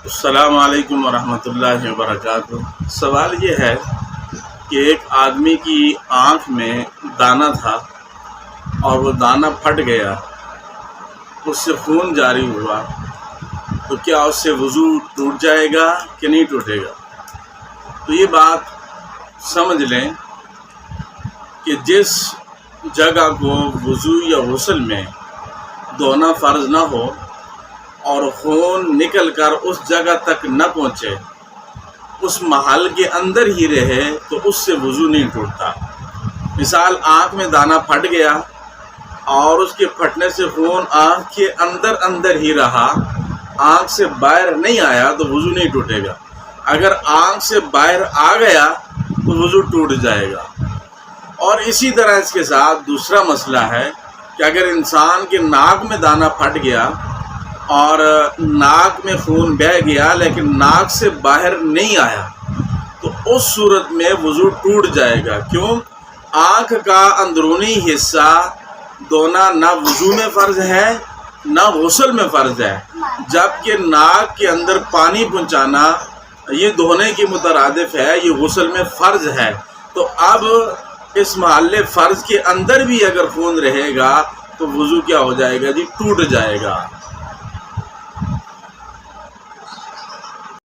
السلام علیکم ورحمۃ اللہ وبرکاتہ۔ سوال یہ ہے کہ ایک آدمی کی آنکھ میں دانہ تھا اور وہ دانہ پھٹ گیا، اس سے خون جاری ہوا، تو کیا اس سے وضو ٹوٹ جائے گا کہ نہیں ٹوٹے گا؟ تو یہ بات سمجھ لیں کہ جس جگہ کو وضو یا غسل میں دھونا فرض نہ ہو اور خون نکل کر اس جگہ تک نہ پہنچے، اس محل کے اندر ہی رہے، تو اس سے وضو نہیں ٹوٹتا۔ مثال، آنکھ میں دانہ پھٹ گیا اور اس کے پھٹنے سے خون آنکھ کے اندر ہی رہا، آنکھ سے باہر نہیں آیا، تو وضو نہیں ٹوٹے گا۔ اگر آنکھ سے باہر آ گیا تو وضو ٹوٹ جائے گا۔ اور اسی طرح اس کے ساتھ دوسرا مسئلہ ہے کہ اگر انسان کے ناک میں دانہ پھٹ گیا اور ناک میں خون بہہ گیا لیکن ناک سے باہر نہیں آیا، تو اس صورت میں وضو ٹوٹ جائے گا۔ کیوں؟ آنکھ کا اندرونی حصہ دھونا نہ وضو میں فرض ہے نہ غسل میں فرض ہے، جبکہ ناک کے اندر پانی پہنچانا یہ دھونے کی مترادف ہے، یہ غسل میں فرض ہے۔ تو اب اس محل فرض کے اندر بھی اگر خون رہے گا تو وضو کیا ہو جائے گا جی؟ ٹوٹ جائے گا۔